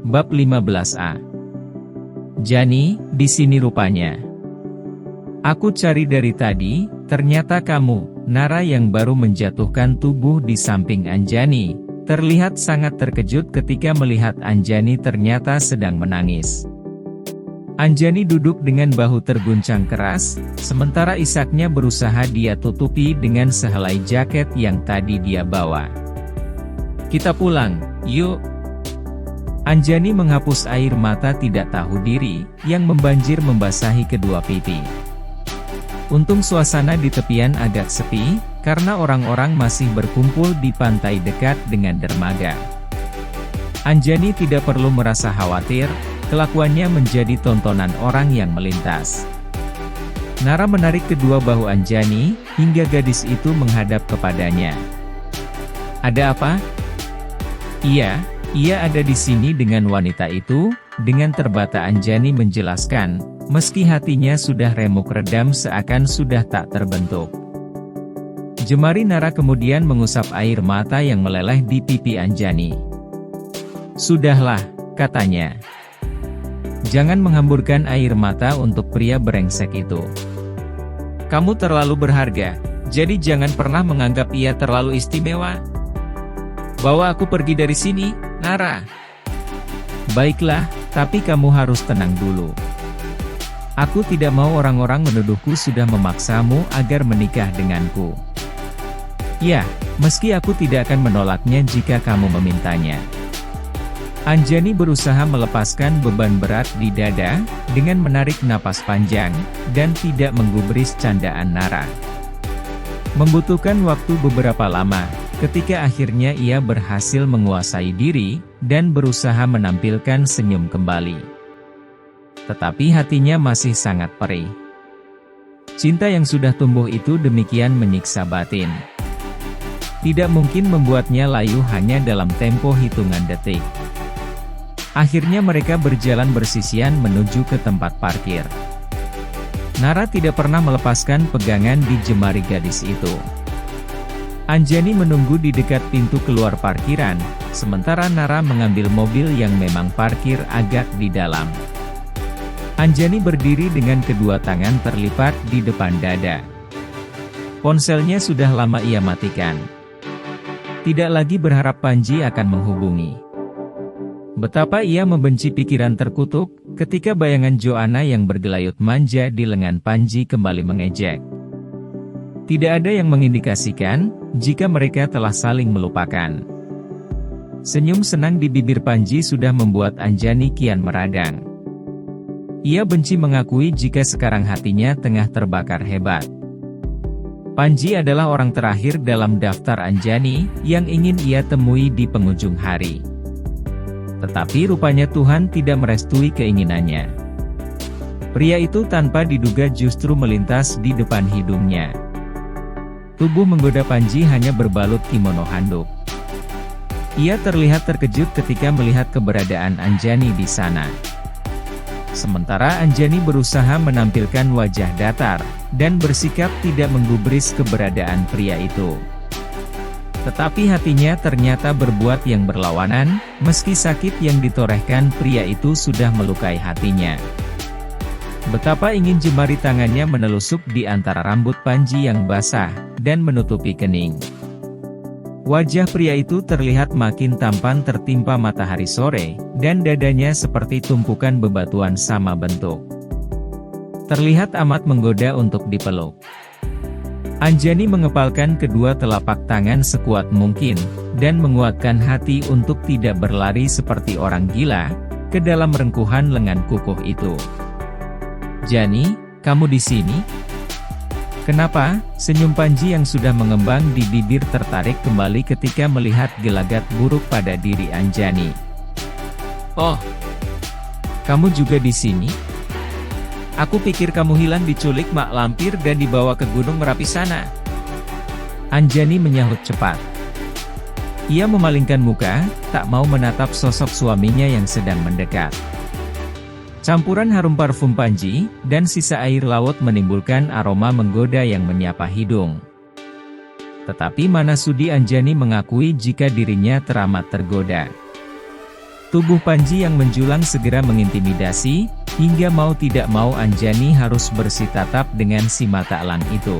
Bab 15a. Jani, di sini rupanya. Aku cari dari tadi, ternyata kamu, Nara yang baru menjatuhkan tubuh di samping Anjani, terlihat sangat terkejut ketika melihat Anjani ternyata sedang menangis. Anjani duduk dengan bahu terguncang keras, sementara isaknya berusaha dia tutupi dengan sehelai jaket yang tadi dia bawa. Kita pulang, yuk. Anjani menghapus air mata tidak tahu diri, yang membanjir membasahi kedua pipi. Untung suasana di tepian agak sepi, karena orang-orang masih berkumpul di pantai dekat dengan dermaga. Anjani tidak perlu merasa khawatir, kelakuannya menjadi tontonan orang yang melintas. Nara menarik kedua bahu Anjani, hingga gadis itu menghadap kepadanya. Ada apa? Ia ada di sini dengan wanita itu, dengan terbata Anjani menjelaskan, meski hatinya sudah remuk redam seakan sudah tak terbentuk. Jemari Nara kemudian mengusap air mata yang meleleh di pipi Anjani. Sudahlah, katanya. Jangan menghamburkan air mata untuk pria brengsek itu. Kamu terlalu berharga, jadi jangan pernah menganggap ia terlalu istimewa. Bawa aku pergi dari sini, Nara. Baiklah, tapi kamu harus tenang dulu. Aku tidak mau orang-orang menuduhku sudah memaksamu agar menikah denganku. Ya, meski aku tidak akan menolaknya jika kamu memintanya. Anjani berusaha melepaskan beban berat di dada, dengan menarik napas panjang, dan tidak menggubris candaan Nara. Membutuhkan waktu beberapa lama, ketika akhirnya ia berhasil menguasai diri, dan berusaha menampilkan senyum kembali. Tetapi hatinya masih sangat perih. Cinta yang sudah tumbuh itu demikian menyiksa batin. Tidak mungkin membuatnya layu hanya dalam tempo hitungan detik. Akhirnya mereka berjalan bersisian menuju ke tempat parkir. Nara tidak pernah melepaskan pegangan di jemari gadis itu. Anjani menunggu di dekat pintu keluar parkiran, sementara Nara mengambil mobil yang memang parkir agak di dalam. Anjani berdiri dengan kedua tangan terlipat di depan dada. Ponselnya sudah lama ia matikan. Tidak lagi berharap Panji akan menghubungi. Betapa ia membenci pikiran terkutuk, ketika bayangan Joanna yang bergelayut manja di lengan Panji kembali mengejek. Tidak ada yang mengindikasikan, jika mereka telah saling melupakan. Senyum senang di bibir Panji sudah membuat Anjani kian meradang. Ia benci mengakui jika sekarang hatinya tengah terbakar hebat. Panji adalah orang terakhir dalam daftar Anjani, yang ingin ia temui di penghujung hari. Tetapi rupanya Tuhan tidak merestui keinginannya. Pria itu tanpa diduga justru melintas di depan hidungnya. Tubuh menggoda Panji hanya berbalut kimono handuk. Ia terlihat terkejut ketika melihat keberadaan Anjani di sana. Sementara Anjani berusaha menampilkan wajah datar, dan bersikap tidak menggubris keberadaan pria itu. Tetapi hatinya ternyata berbuat yang berlawanan, meski sakit yang ditorehkan pria itu sudah melukai hatinya. Betapa ingin jemari tangannya menelusup di antara rambut Panji yang basah, dan menutupi kening. Wajah pria itu terlihat makin tampan tertimpa matahari sore, dan dadanya seperti tumpukan bebatuan sama bentuk. Terlihat amat menggoda untuk dipeluk. Anjani mengepalkan kedua telapak tangan sekuat mungkin, dan menguatkan hati untuk tidak berlari seperti orang gila, ke dalam rengkuhan lengan kukuh itu. Jani, kamu di sini? Kenapa? Senyum Panji yang sudah mengembang di bibir tertarik kembali ketika melihat gelagat buruk pada diri Anjani. Oh, kamu juga di sini? Aku pikir kamu hilang diculik mak lampir dan dibawa ke Gunung Merapi sana. Anjani menyahut cepat. Ia memalingkan muka, tak mau menatap sosok suaminya yang sedang mendekat. Campuran harum parfum Panji, dan sisa air laut menimbulkan aroma menggoda yang menyapa hidung. Tetapi mana sudi Anjani mengakui jika dirinya teramat tergoda. Tubuh Panji yang menjulang segera mengintimidasi, hingga mau tidak mau Anjani harus bersitatap dengan si mata elang itu.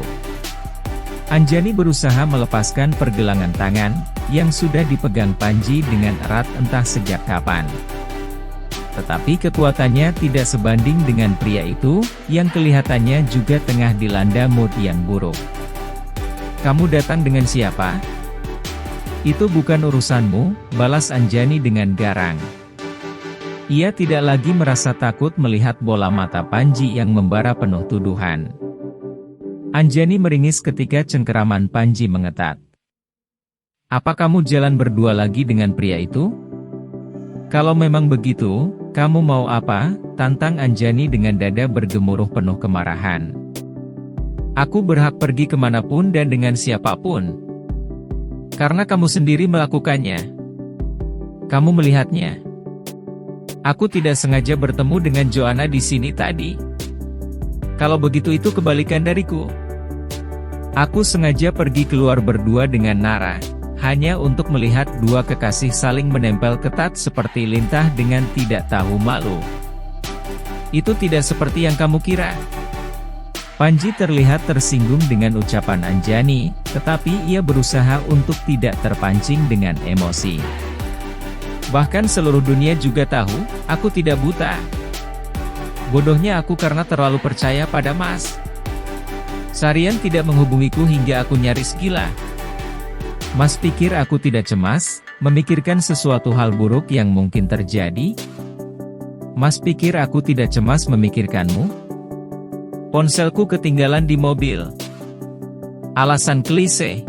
Anjani berusaha melepaskan pergelangan tangan, yang sudah dipegang Panji dengan erat entah sejak kapan. Tetapi kekuatannya tidak sebanding dengan pria itu, yang kelihatannya juga tengah dilanda mood yang buruk. "Kamu datang dengan siapa?" "Itu bukan urusanmu," balas Anjani dengan garang. Ia tidak lagi merasa takut melihat bola mata Panji yang membara penuh tuduhan. Anjani meringis ketika cengkeraman Panji mengetat. "Apa kamu jalan berdua lagi dengan pria itu? Kalau memang begitu, kamu mau apa?" tantang Anjani dengan dada bergemuruh penuh kemarahan. "Aku berhak pergi kemanapun dan dengan siapapun. Karena kamu sendiri melakukannya. Kamu melihatnya. Aku tidak sengaja bertemu dengan Joanna di sini tadi. Kalau begitu itu kebalikan dariku. Aku sengaja pergi keluar berdua dengan Nara, hanya untuk melihat dua kekasih saling menempel ketat seperti lintah dengan tidak tahu malu. Itu tidak seperti yang kamu kira." Panji terlihat tersinggung dengan ucapan Anjani, tetapi ia berusaha untuk tidak terpancing dengan emosi. "Bahkan seluruh dunia juga tahu, aku tidak buta. Bodohnya aku karena terlalu percaya pada Mas. Sarian tidak menghubungiku hingga aku nyaris gila. Mas pikir aku tidak cemas, memikirkan sesuatu hal buruk yang mungkin terjadi? Mas pikir aku tidak cemas memikirkanmu? Ponselku ketinggalan di mobil. Alasan klise.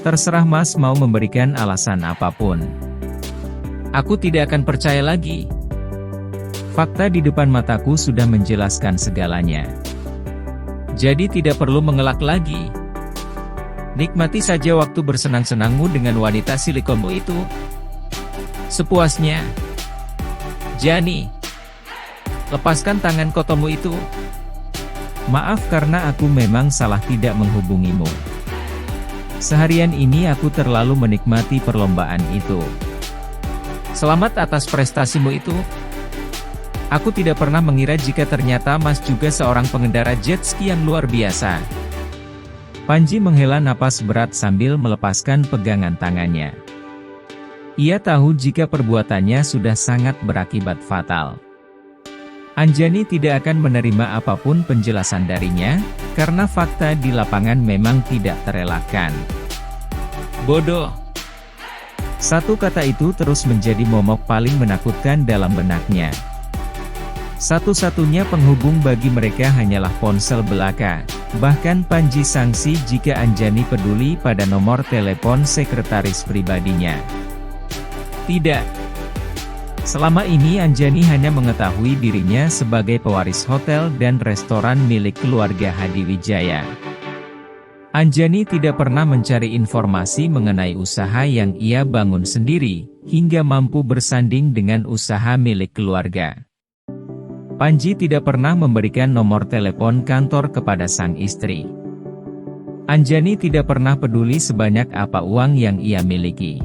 Terserah Mas mau memberikan alasan apapun. Aku tidak akan percaya lagi. Fakta di depan mataku sudah menjelaskan segalanya. Jadi tidak perlu mengelak lagi. Nikmati saja waktu bersenang-senangmu dengan wanita silikonmu itu. Sepuasnya. Jani, lepaskan tangan kotormu itu. Maaf karena aku memang salah tidak menghubungimu. Seharian ini aku terlalu menikmati perlombaan itu. Selamat atas prestasimu itu. Aku tidak pernah mengira jika ternyata Mas juga seorang pengendara jet ski yang luar biasa." Panji menghela napas berat sambil melepaskan pegangan tangannya. Ia tahu jika perbuatannya sudah sangat berakibat fatal. Anjani tidak akan menerima apapun penjelasan darinya, karena fakta di lapangan memang tidak terelakkan. "Bodoh." Satu kata itu terus menjadi momok paling menakutkan dalam benaknya. Satu-satunya penghubung bagi mereka hanyalah ponsel belaka, bahkan Panji sangsi jika Anjani peduli pada nomor telepon sekretaris pribadinya. Tidak. Selama ini Anjani hanya mengetahui dirinya sebagai pewaris hotel dan restoran milik keluarga Hadiwijaya. Anjani tidak pernah mencari informasi mengenai usaha yang ia bangun sendiri, hingga mampu bersanding dengan usaha milik keluarga. Panji tidak pernah memberikan nomor telepon kantor kepada sang istri. Anjani tidak pernah peduli sebanyak apa uang yang ia miliki.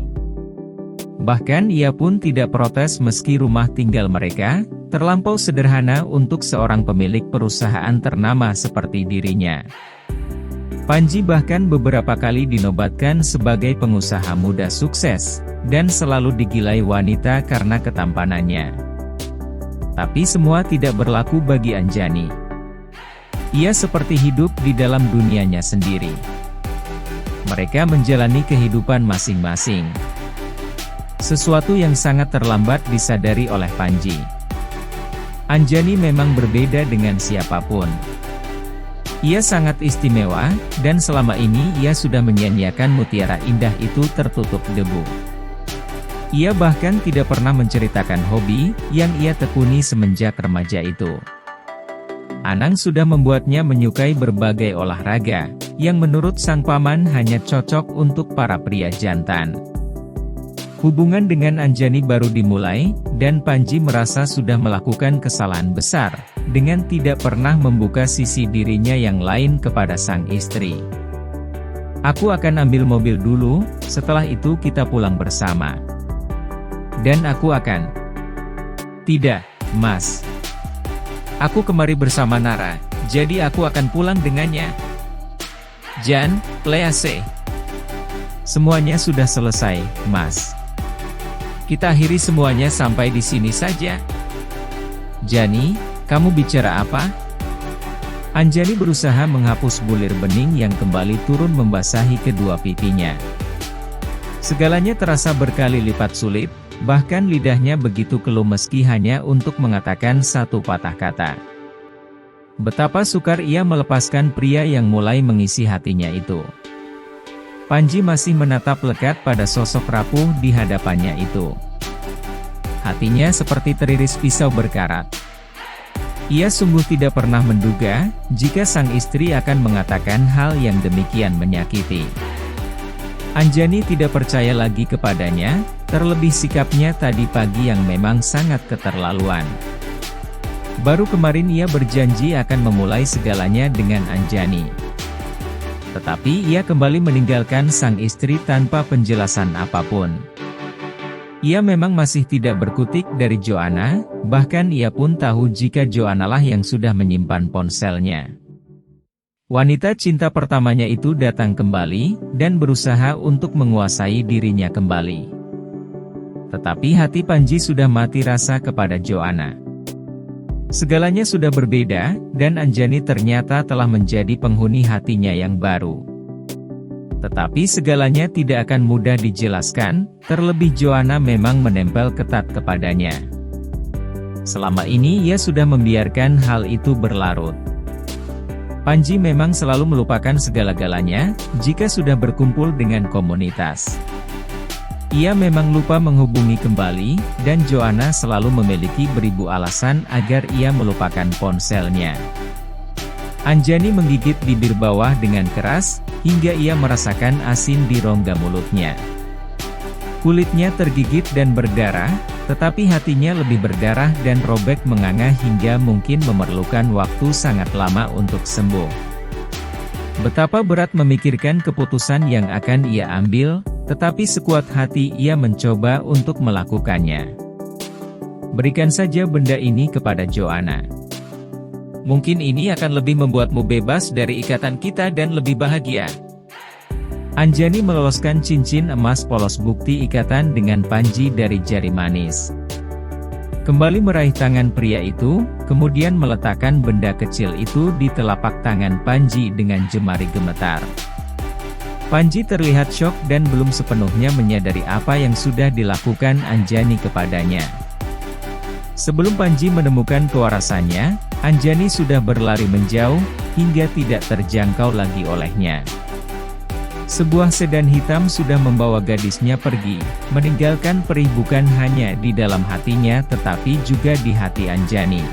Bahkan ia pun tidak protes meski rumah tinggal mereka terlampau sederhana untuk seorang pemilik perusahaan ternama seperti dirinya. Panji bahkan beberapa kali dinobatkan sebagai pengusaha muda sukses, dan selalu digilai wanita karena ketampanannya. Tapi semua tidak berlaku bagi Anjani. Ia seperti hidup di dalam dunianya sendiri. Mereka menjalani kehidupan masing-masing. Sesuatu yang sangat terlambat disadari oleh Panji. Anjani memang berbeda dengan siapapun. Ia sangat istimewa, dan selama ini ia sudah menyia-nyiakan mutiara indah itu tertutup debu. Ia bahkan tidak pernah menceritakan hobi yang ia tekuni semenjak remaja itu. Anang sudah membuatnya menyukai berbagai olahraga, yang menurut sang paman hanya cocok untuk para pria jantan. Hubungan dengan Anjani baru dimulai, dan Panji merasa sudah melakukan kesalahan besar, dengan tidak pernah membuka sisi dirinya yang lain kepada sang istri. "Aku akan ambil mobil dulu, setelah itu kita pulang bersama." dan aku akan... Tidak, Mas. Aku kemari bersama Nara, jadi aku akan pulang dengannya. Jan, Please. Semuanya sudah selesai, Mas. Kita akhiri semuanya sampai di sini saja. Jani, kamu bicara apa? Anjani berusaha menghapus bulir bening yang kembali turun membasahi kedua pipinya. Segalanya terasa berkali lipat sulit, bahkan lidahnya begitu keluh meski hanya untuk mengatakan satu patah kata. Betapa sukar ia melepaskan pria yang mulai mengisi hatinya itu. Panji masih menatap lekat pada sosok rapuh di hadapannya itu. Hatinya seperti teriris pisau berkarat. Ia sungguh tidak pernah menduga, jika sang istri akan mengatakan hal yang demikian menyakiti. Anjani tidak percaya lagi kepadanya, terlebih sikapnya tadi pagi yang memang sangat keterlaluan. Baru kemarin ia berjanji akan memulai segalanya dengan Anjani. Tetapi ia kembali meninggalkan sang istri tanpa penjelasan apapun. Ia memang masih tidak berkutik dari Joanna, bahkan ia pun tahu jika Joanna lah yang sudah menyimpan ponselnya. Wanita cinta pertamanya itu datang kembali, dan berusaha untuk menguasai dirinya kembali. Tetapi hati Panji sudah mati rasa kepada Joanna. Segalanya sudah berbeda, dan Anjani ternyata telah menjadi penghuni hatinya yang baru. Tetapi segalanya tidak akan mudah dijelaskan, terlebih Joanna memang menempel ketat kepadanya. Selama ini ia sudah membiarkan hal itu berlarut. Panji memang selalu melupakan segala-galanya, jika sudah berkumpul dengan komunitas. Ia memang lupa menghubungi kembali, dan Joanna selalu memiliki beribu alasan agar ia melupakan ponselnya. Anjani menggigit bibir bawah dengan keras, hingga ia merasakan asin di rongga mulutnya. Kulitnya tergigit dan berdarah, tetapi hatinya lebih berdarah dan robek menganga hingga mungkin memerlukan waktu sangat lama untuk sembuh. Betapa berat memikirkan keputusan yang akan ia ambil, tetapi sekuat hati ia mencoba untuk melakukannya. Berikan saja benda ini kepada Joanna. Mungkin ini akan lebih membuatmu bebas dari ikatan kita dan lebih bahagia. Anjani meloloskan cincin emas polos bukti ikatan dengan Panji dari jari manis. Kembali meraih tangan pria itu, kemudian meletakkan benda kecil itu di telapak tangan Panji dengan jemari gemetar. Panji terlihat syok dan belum sepenuhnya menyadari apa yang sudah dilakukan Anjani kepadanya. Sebelum Panji menemukan kewarasannya, Anjani sudah berlari menjauh, hingga tidak terjangkau lagi olehnya. Sebuah sedan hitam sudah membawa gadisnya pergi, meninggalkan perih bukan hanya di dalam hatinya tetapi juga di hati Anjani.